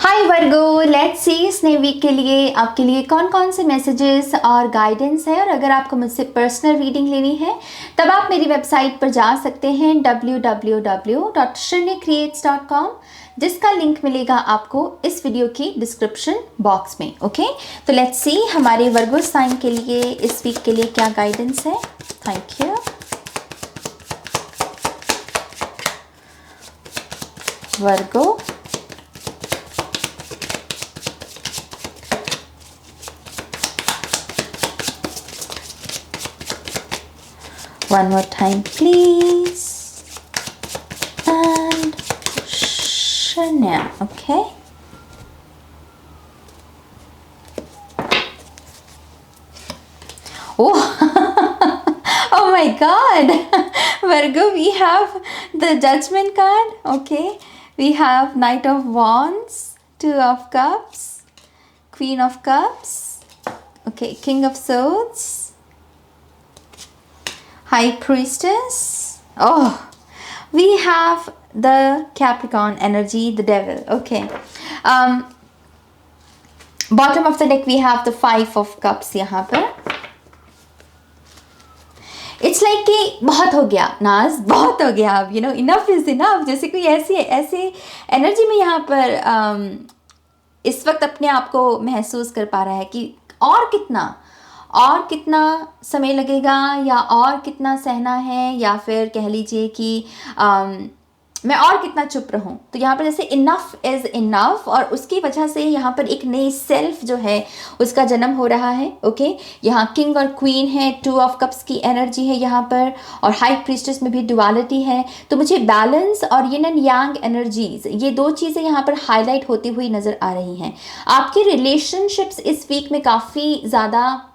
Hi Virgo, let's see इस नए week के लिए आपके लिए कौन कौन से मैसेजेस और गाइडेंस है। और अगर आपको मुझसे पर्सनल रीडिंग लेनी है तब आप मेरी वेबसाइट पर जा सकते हैं www.shrenycreates.com, जिसका लिंक मिलेगा आपको इस वीडियो की डिस्क्रिप्शन बॉक्स में। ओके, तो लेट्स सी हमारे वर्गो साइन के लिए इस वीक के लिए क्या गाइडेंस है। Thank you Virgo. One more time, please. And Chanel, okay? Oh, oh my God. Virgo, we have the Judgment card, okay? We have Knight of Wands, Two of Cups, Queen of Cups, okay, King of Swords, High Priestess. Oh, we have the Capricorn energy, the Devil. Okay. Bottom of the deck we have the Five of Cups यहाँ पर. It's like कि बहुत हो गया नाज, बहुत हो गया अब, enough is enough. जैसे कोई ऐसे एनर्जी में यहाँ पर इस वक्त अपने आप को महसूस कर पा रहा है कि और कितना समय लगेगा, या और कितना सहना है, या फिर कह लीजिए कि मैं और कितना चुप रहूं। तो यहाँ पर जैसे इनफ इज़ इनफ, और उसकी वजह से यहाँ पर एक नई सेल्फ जो है उसका जन्म हो रहा है। ओके, यहाँ किंग और क्वीन है, टू ऑफ कप्स की एनर्जी है यहाँ पर, और हाई प्रीस्टेस में भी डुअलिटी है। तो मुझे बैलेंस और यिन एंड यांग एनर्जीज, ये दो चीज़ें यहाँ पर हाईलाइट होती हुई नज़र आ रही हैं। आपके रिलेशनशिप्स इस वीक में काफ़ी ज़्यादा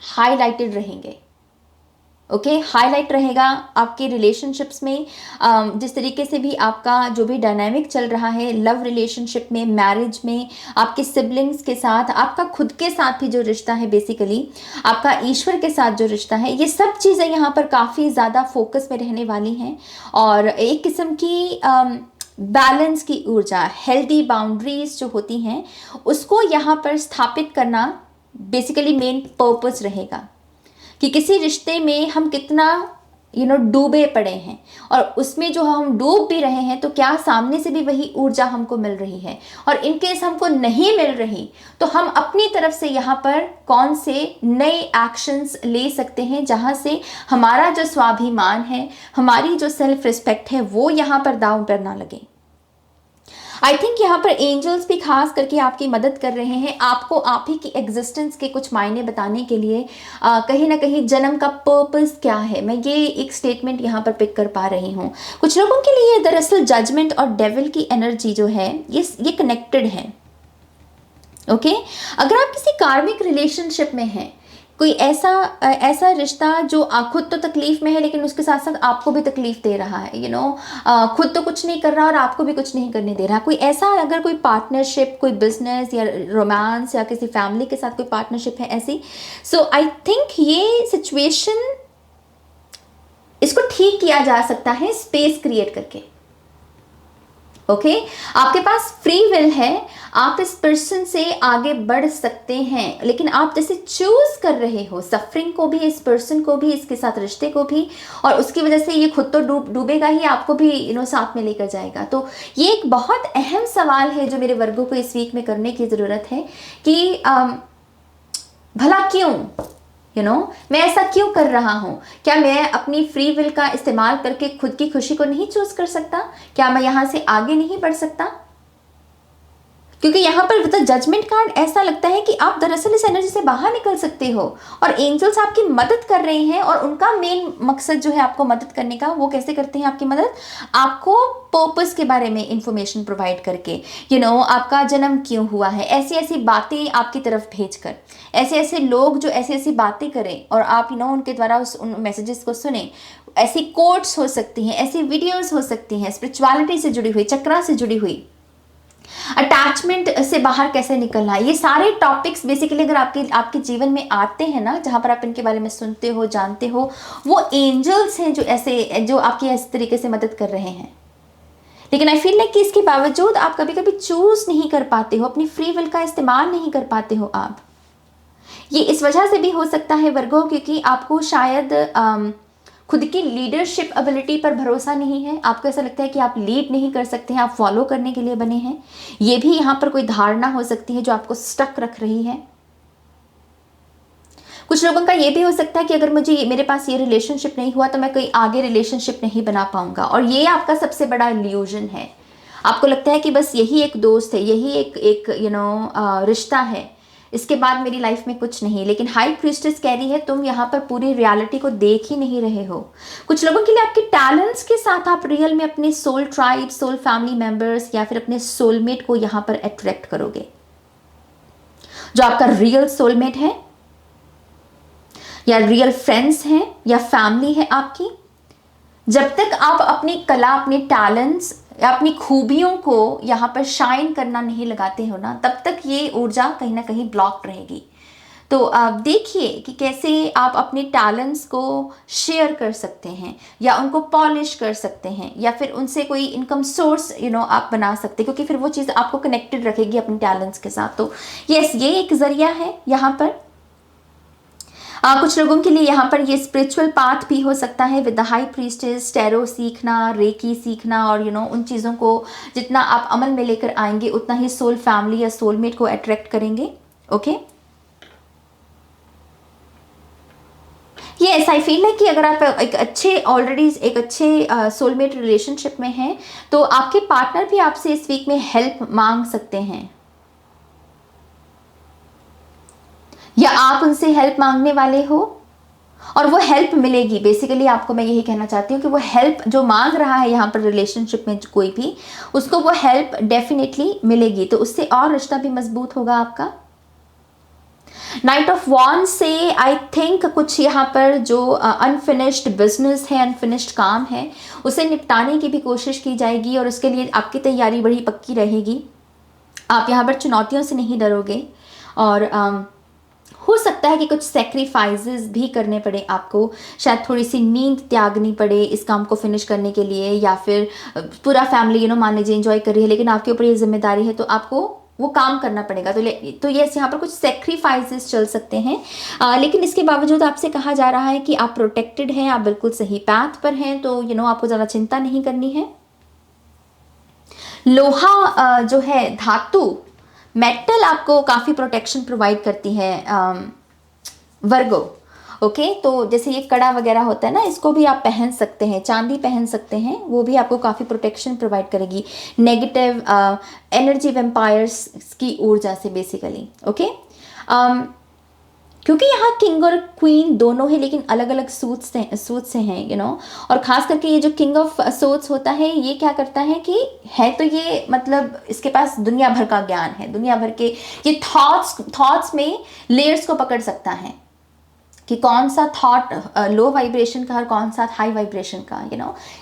हाईलाइटेड रहेंगे। ओके, हाईलाइट रहेगा आपके रिलेशनशिप्स में। जिस तरीके से भी आपका जो भी डायनामिक चल रहा है लव रिलेशनशिप में, मैरिज में, आपके सिबलिंग्स के साथ, आपका खुद के साथ भी जो रिश्ता है, बेसिकली आपका ईश्वर के साथ जो रिश्ता है, ये सब चीज़ें यहाँ पर काफ़ी ज़्यादा फोकस में रहने वाली हैं। और एक किस्म की बैलेंस की ऊर्जा, हेल्दी बाउंड्रीज जो होती हैं, उसको यहाँ पर स्थापित करना बेसिकली मेन पर्पस रहेगा कि किसी रिश्ते में हम कितना डूबे पड़े हैं, और उसमें जो हम डूब भी रहे हैं तो क्या सामने से भी वही ऊर्जा हमको मिल रही है। और इन केस हमको नहीं मिल रही तो हम अपनी तरफ से यहाँ पर कौन से नए एक्शंस ले सकते हैं जहाँ से हमारा जो स्वाभिमान है, हमारी जो सेल्फ रिस्पेक्ट है, वो यहाँ पर दांव पर ना लगे। आई थिंक यहाँ पर एंजल्स भी खास करके आपकी मदद कर रहे हैं, आपको आप ही की एग्जिस्टेंस के कुछ मायने बताने के लिए। कहीं ना कहीं जन्म का पर्पस क्या है, मैं ये एक स्टेटमेंट यहाँ पर पिक कर पा रही हूँ। कुछ लोगों के लिए दरअसल जजमेंट और डेविल की एनर्जी जो है ये कनेक्टेड है। ओके, अगर आप किसी कार्मिक रिलेशनशिप में हैं, कोई ऐसा रिश्ता जो खुद तो तकलीफ में है लेकिन उसके साथ साथ आपको भी तकलीफ दे रहा है, खुद तो कुछ नहीं कर रहा और आपको भी कुछ नहीं करने दे रहा। कोई ऐसा अगर कोई पार्टनरशिप, कोई बिजनेस या रोमांस या किसी फैमिली के साथ कोई पार्टनरशिप है ऐसी, सो आई थिंक ये सिचुएशन, इसको ठीक किया जा सकता है स्पेस क्रिएट करके। ओके, आपके पास फ्री विल है, आप इस पर्सन से आगे बढ़ सकते हैं, लेकिन आप जैसे चूज कर रहे हो सफरिंग को भी, इस पर्सन को भी, इसके साथ रिश्ते को भी, और उसकी वजह से ये खुद तो डूबेगा ही, आपको भी साथ में लेकर जाएगा। तो ये एक बहुत अहम सवाल है जो मेरे वर्गों को इस वीक में करने की ज़रूरत है कि भला क्यों, मैं ऐसा क्यों कर रहा हूँ? क्या मैं अपनी फ्री विल का इस्तेमाल करके खुद की खुशी को नहीं चूज कर सकता? क्या मैं यहाँ से आगे नहीं बढ़ सकता? क्योंकि यहाँ पर विद जजमेंट कार्ड ऐसा लगता है कि आप दरअसल इस एनर्जी से बाहर निकल सकते हो, और एंजल्स आपकी मदद कर रहे हैं। और उनका मेन मकसद जो है आपको मदद करने का, वो कैसे करते हैं आपकी मदद? आपको पर्पस के बारे में इंफॉर्मेशन प्रोवाइड करके, आपका जन्म क्यों हुआ है, ऐसी ऐसी बातें आपकी तरफ भेजकर, ऐसे ऐसे लोग जो ऐसी ऐसी बातें करें और आप उनके द्वारा उन मैसेजेस को सुने। ऐसी कोट्स हो सकती हैं, ऐसी वीडियोस हो सकती हैं, स्पिरिचुअलिटी से जुड़ी हुई, चक्रा से जुड़ी हुई, अटैचमेंट से बाहर कैसे निकलना है, ये सारे टॉपिक्स बेसिकली अगर आपके जीवन में आते हैं ना, जहाँ पर आप इनके बारे में सुनते हो, जानते हो, वो एंजल्स हैं जो आपकी इस तरीके से मदद कर रहे हैं। लेकिन आई फील लाइक कि इसके बावजूद आप कभी कभी चूज नहीं कर पाते हो, अपनी फ्री विल का इस्तेमाल नहीं कर पाते हो आप। ये इस वजह से भी हो सकता है वर्गो, क्योंकि आपको शायद खुद की लीडरशिप एबिलिटी पर भरोसा नहीं है। आपको ऐसा लगता है कि आप लीड नहीं कर सकते हैं, आप फॉलो करने के लिए बने हैं। ये भी यहाँ पर कोई धारणा हो सकती है जो आपको स्टक रख रही है। कुछ लोगों का ये भी हो सकता है कि अगर मुझे मेरे पास ये रिलेशनशिप नहीं हुआ तो मैं कोई आगे रिलेशनशिप नहीं बना पाऊंगा, और ये आपका सबसे बड़ा इल्यूजन है। आपको लगता है कि बस यही एक दोस्त है, यही एक रिश्ता है, इसके बाद मेरी लाइफ में कुछ नहीं। लेकिन हाई प्रीस्टेस कह रही है तुम यहाँ पर पूरी रियलिटी को देख ही नहीं रहे हो। कुछ लोगों के लिए आपके टैलेंट्स के साथ आप रियल में अपने soul tribe, soul family members या फिर अपने सोलमेट को यहाँ पर अट्रैक्ट करोगे। जो आपका रियल सोलमेट है या रियल फ्रेंड्स हैं या फैमिली है आपकी, जब तक आप अपनी कला, अपने टैलेंट्स या अपनी खूबियों को यहाँ पर शाइन करना नहीं लगाते हो ना, तब तक ये ऊर्जा कहीं ना कहीं ब्लॉक रहेगी। तो आप देखिए कि कैसे आप अपने टैलेंट्स को शेयर कर सकते हैं या उनको पॉलिश कर सकते हैं या फिर उनसे कोई इनकम सोर्स आप बना सकते हैं, क्योंकि फिर वो चीज़ आपको कनेक्टेड रखेगी अपने टैलेंट्स के साथ। तो यस, ये एक जरिया है यहाँ पर। कुछ लोगों के लिए यहाँ पर ये स्पिरिचुअल पाथ भी हो सकता है with the high priestess, tarot सीखना, रेकी सीखना, और उन चीज़ों को जितना आप अमल में लेकर आएंगे उतना ही सोल फैमिली या सोलमेट को अट्रैक्ट करेंगे। ओके, ये ऐसा ही फील है कि अगर आप ऑलरेडी एक अच्छे सोलमेट रिलेशनशिप में हैं तो आपके पार्टनर भी आपसे इस वीक में हेल्प मांग सकते हैं या आप उनसे हेल्प मांगने वाले हो और वो हेल्प मिलेगी। बेसिकली आपको मैं यही कहना चाहती हूँ कि वो हेल्प जो मांग रहा है यहाँ पर रिलेशनशिप में कोई भी, उसको वो हेल्प डेफिनेटली मिलेगी, तो उससे और रिश्ता भी मजबूत होगा आपका। नाइट ऑफ वॉन्ड से आई थिंक कुछ यहाँ पर जो अनफिनिश्ड बिजनेस है, अनफिनिश्ड काम है, उसे निपटाने की भी कोशिश की जाएगी और उसके लिए आपकी तैयारी बड़ी पक्की रहेगी। आप यहाँ पर चुनौतियों से नहीं डरोगे और हो सकता है कि कुछ सेक्रीफाइसेस भी करने पड़े आपको, शायद थोड़ी सी नींद त्यागनी पड़े इस काम को फिनिश करने के लिए, या फिर पूरा फैमिली मान लीजिए एंजॉय कर रही है लेकिन आपके ऊपर ये जिम्मेदारी है तो आपको वो काम करना पड़ेगा। तो यस, यहाँ पर कुछ सेक्रीफाइसेस चल सकते हैं, लेकिन इसके बावजूद आपसे कहा जा रहा है कि आप प्रोटेक्टेड हैं, आप बिल्कुल सही पाथ पर हैं, तो आपको ज़्यादा चिंता नहीं करनी है। लोहा जो है धातु, मेटल आपको काफ़ी प्रोटेक्शन प्रोवाइड करती है वर्गो। ओके, तो जैसे ये कड़ा वगैरह होता है ना, इसको भी आप पहन सकते हैं, चांदी पहन सकते हैं, वो भी आपको काफ़ी प्रोटेक्शन प्रोवाइड करेगी नेगेटिव एनर्जी वैम्पायर्स की ऊर्जा से बेसिकली। ओके, क्योंकि यहाँ किंग और क्वीन दोनों है लेकिन अलग अलग सूट से हैं और ख़ास करके ये जो किंग ऑफ सोर्ड्स होता है ये क्या करता है कि है तो ये मतलब इसके पास दुनिया भर का ज्ञान है, दुनिया भर के ये थॉट्स में लेयर्स को पकड़ सकता है कि कौन सा थॉट लो वाइब्रेशन का और कौन सा हाई वाइब्रेशन का,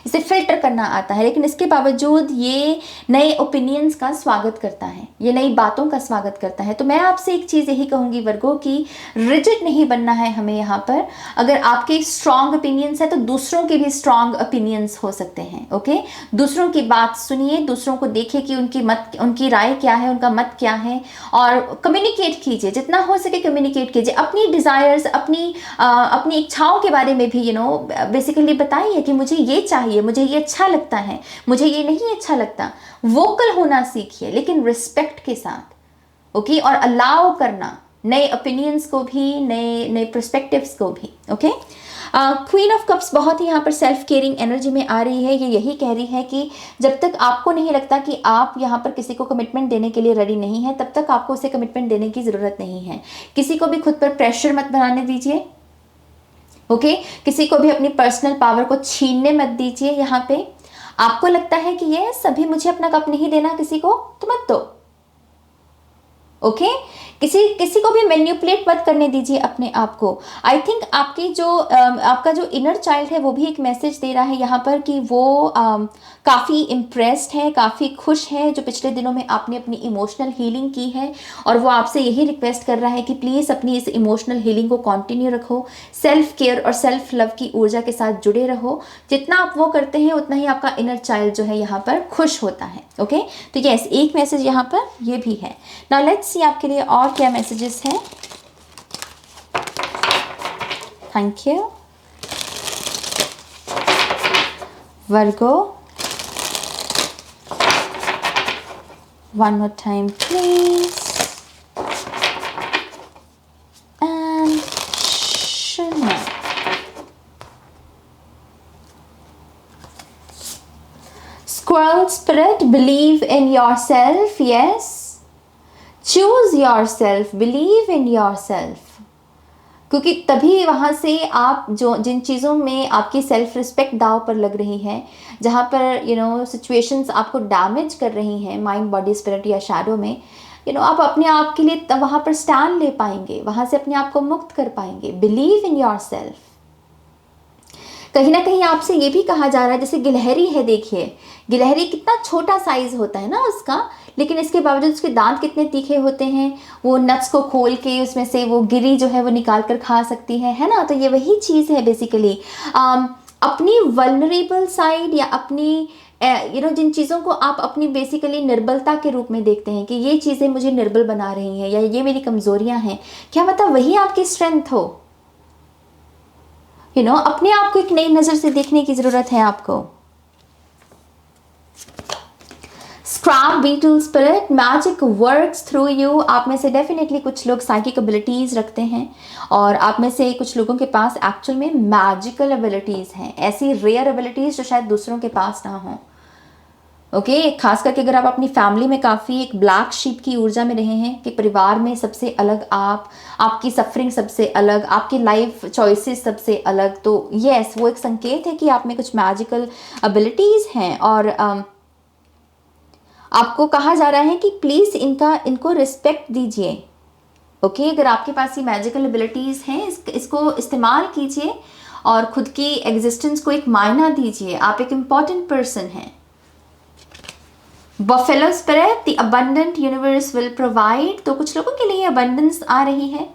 इसे फिल्टर करना आता है। लेकिन इसके बावजूद ये नए ओपिनियंस का स्वागत करता है, ये नई बातों का स्वागत करता है। तो मैं आपसे एक चीज़ यही कहूँगी वर्गो कि रिजिड नहीं बनना है हमें यहाँ पर। अगर आपके स्ट्रॉन्ग ओपिनियंस है तो दूसरों के भी स्ट्रॉन्ग ओपिनियंस हो सकते हैं। ओके, दूसरों की बात सुनिए, दूसरों को देखिए कि उनकी राय क्या है, उनका मत क्या है, और कम्युनिकेट कीजिए, जितना हो सके कम्युनिकेट कीजिए। अपनी डिज़ायर्स, अपनी इच्छाओं के बारे में भी बेसिकली बताइए कि मुझे ये चाहिए, मुझे ये अच्छा लगता है, मुझे ये नहीं अच्छा लगता। वोकल होना सीखिए लेकिन रिस्पेक्ट के साथ। ओके, और अलाउ करना नए ओपिनियंस को भी, नए पर्सपेक्टिव्स को भी। ओके, क्वीन ऑफ कप्स बहुत ही यहाँ पर सेल्फ केयरिंग एनर्जी में आ रही है। ये यही कह रही है कि जब तक आपको नहीं लगता कि आप यहाँ पर किसी को कमिटमेंट देने के लिए रेडी नहीं है, तब तक आपको उसे कमिटमेंट देने की ज़रूरत नहीं है। किसी को भी खुद पर प्रेशर मत बनाने दीजिए। ओके, किसी को भी अपनी पर्सनल पावर को छीनने मत दीजिए। यहाँ पे आपको लगता है कि ये सभी मुझे अपना कप नहीं देना किसी को, तो मत दो। ओके, किसी किसी को भी मैनिपुलेट मत करने दीजिए अपने आप को। आई थिंक आपकी जो आपका जो इनर चाइल्ड है वो भी एक मैसेज दे रहा है यहाँ पर कि वो काफ़ी इम्प्रेस्ड है, काफ़ी खुश है जो पिछले दिनों में आपने अपनी इमोशनल हीलिंग की है, और वो आपसे यही रिक्वेस्ट कर रहा है कि प्लीज़ अपनी इस इमोशनल हीलिंग को कंटिन्यू रखो, सेल्फ केयर और सेल्फ लव की ऊर्जा के साथ जुड़े रहो। जितना आप वो करते हैं उतना ही आपका इनर चाइल्ड जो है यहाँ पर खुश होता है। ओके, तो यस, एक मैसेज यहाँ पर ये भी है। नाउ लेट्स सी आपके लिए और क्या मैसेजेस हैं। Thank you. Virgo, one more time please, and Shania. Squirrel spirit, believe in yourself. Yes, choose yourself, believe in yourself, क्योंकि तभी वहाँ से आप जो जिन चीज़ों में आपकी सेल्फ रिस्पेक्ट दाव पर लग रही है, जहाँ पर सिचुएशंस आपको डैमेज कर रही हैं माइंड बॉडी स्पिरिट या शैडो में, आप अपने आप के लिए वहाँ पर स्टैंड ले पाएंगे, वहाँ से अपने आप को मुक्त कर पाएंगे। Believe in your self. कहीं ना कहीं आपसे ये भी कहा जा रहा है, जैसे गिलहरी है, देखिए गिलहरी कितना छोटा साइज होता है ना उसका, लेकिन इसके बावजूद उसके दांत कितने तीखे होते हैं। वो नट्स को खोल के उसमें से वो गिरी जो है वो निकाल कर खा सकती है ना। तो ये वही चीज़ है बेसिकली, अपनी वल्नरेबल साइड या अपनी जिन चीज़ों को आप अपनी बेसिकली निर्बलता के रूप में देखते हैं कि ये चीज़ें मुझे निर्बल बना रही हैं या ये मेरी कमज़ोरियां हैं, क्या मतलब वही आपकी स्ट्रेंथ हो। अपने आप को एक नई नज़र से देखने की ज़रूरत है आपको। Scarab beetle spirit, magic works through you. आप में से डेफिनेटली कुछ लोग साइकिक एबिलिटीज़ रखते हैं, और आप में से कुछ लोगों के पास एक्चुअल में मैजिकल एबिलिटीज़ हैं, ऐसी रेयर एबिलिटीज़ जो शायद दूसरों के पास ना हो। ओके, खास करके अगर आप अपनी फैमिली में काफ़ी एक ब्लैक शीप की ऊर्जा में रहे हैं कि परिवार में सबसे अलग आपकी सफरिंग सबसे अलग, आपकी लाइफ चॉइसेस सबसे अलग, तो यस, वो एक संकेत है कि आप में कुछ मैजिकल एबिलिटीज़ हैं, और आपको कहा जा रहा है कि प्लीज़ इनको रिस्पेक्ट दीजिए। ओके, अगर आपके पास ये मैजिकल एबिलिटीज़ हैं, इसको इस्तेमाल कीजिए और खुद की एग्जिस्टेंस को एक मायना दीजिए। आप एक इम्पॉर्टेंट पर्सन हैं। Buffalo spirit, the abundant universe will provide. तो कुछ लोगों के लिए अबंडेंस आ रही है।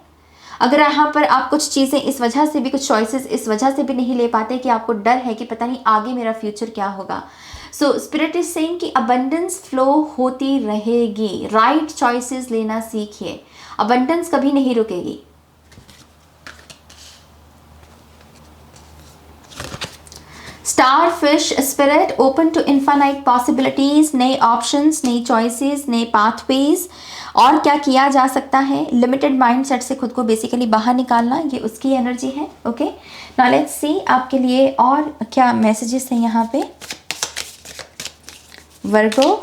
अगर यहाँ पर आप कुछ चीज़ें इस वजह से भी, कुछ चॉइसेस इस वजह से भी नहीं ले पाते कि आपको डर है कि पता नहीं आगे मेरा फ्यूचर क्या होगा, सो स्पिरिट इज सेइंग कि अबंडेंस फ्लो होती रहेगी। राइट चॉइसेस लेना सीखिए, अबंडेंस कभी नहीं रुकेगी। Starfish spirit, open to infinite possibilities, नए ऑप्शंस, नई चॉइसेस, नए पाथवेज, और क्या किया जा सकता है। लिमिटेड माइंडसेट से खुद को बेसिकली बाहर निकालना, ये उसकी एनर्जी है। ओके, नाउ लेट्स सी आपके लिए और क्या मैसेजेस हैं यहाँ पे। वर्गो,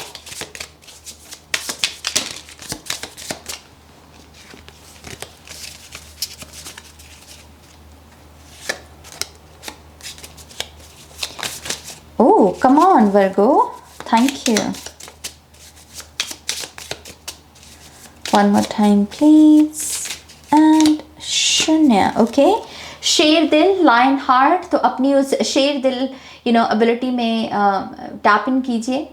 oh come on Virgo, thank you. One more time please, and शून्य। ओके, शेर दिल, लायन हार्ट, तो अपनी उस शेर दिल एबिलिटी में टैप इन कीजिए।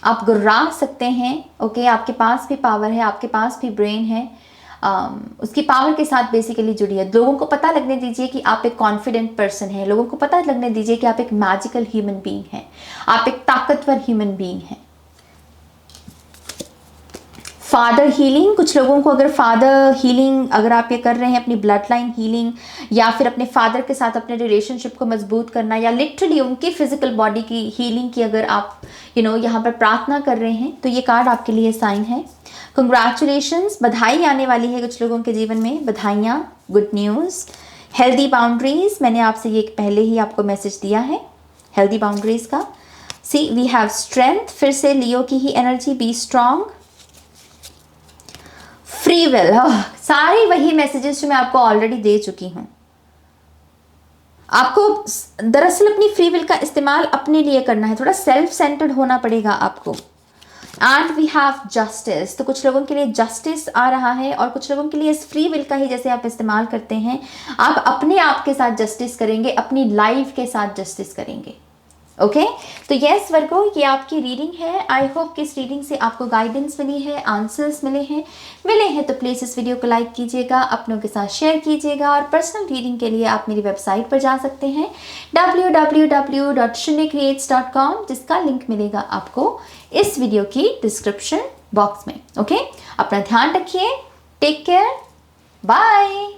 आप गुर्रा सकते हैं। ओके, आपके पास भी पावर है, आपके पास भी ब्रेन है, उसकी पावर के साथ बेसिकली जुड़िए। लोगों को पता लगने दीजिए कि आप एक कॉन्फिडेंट पर्सन हैं। लोगों को पता लगने दीजिए कि आप एक मैजिकल ह्यूमन बीइंग हैं, आप एक ताकतवर ह्यूमन बीइंग हैं। फादर हीलिंग, कुछ लोगों को अगर फादर हीलिंग अगर आप ये कर रहे हैं, अपनी ब्लड लाइन हीलिंग या फिर अपने फादर के साथ अपने रिलेशनशिप को मजबूत करना या लिटरली उनकी फिजिकल बॉडी की हीलिंग की अगर आप यहाँ पर प्रार्थना कर रहे हैं, तो ये कार्ड आपके लिए साइन है। कंग्रेचुलेशंस, बधाई आने वाली है कुछ लोगों के जीवन में, बधाइयाँ, गुड न्यूज़। हेल्दी बाउंड्रीज, मैंने आपसे ये पहले ही आपको मैसेज दिया है हेल्दी बाउंड्रीज का। सी वी हैव स्ट्रेंथ, फिर से लियो की ही energy, be strong. Free will, सारी वही मैसेजेस जो मैं आपको ऑलरेडी दे चुकी हूँ। आपको दरअसल अपनी फ्री विल का इस्तेमाल अपने लिए करना है, थोड़ा सेल्फ सेंटर्ड होना पड़ेगा आपको। एंड वी हैव जस्टिस, तो कुछ लोगों के लिए जस्टिस आ रहा है और कुछ लोगों के लिए इस फ्री विल का ही जैसे आप इस्तेमाल करते हैं, आप अपने आप के साथ जस्टिस करेंगे, अपनी लाइफ के साथ जस्टिस करेंगे। ओके तो यस वर्गो, ये आपकी रीडिंग है। आई होप कि इस रीडिंग से आपको गाइडेंस मिली है, आंसर्स मिले हैं तो प्लीज़ इस वीडियो को लाइक कीजिएगा, अपनों के साथ शेयर कीजिएगा और पर्सनल रीडिंग के लिए आप मेरी वेबसाइट पर जा सकते हैं www.shunycreates.com, जिसका लिंक मिलेगा आपको इस वीडियो की डिस्क्रिप्शन बॉक्स में। ओके अपना ध्यान रखिए, टेक केयर, बाय।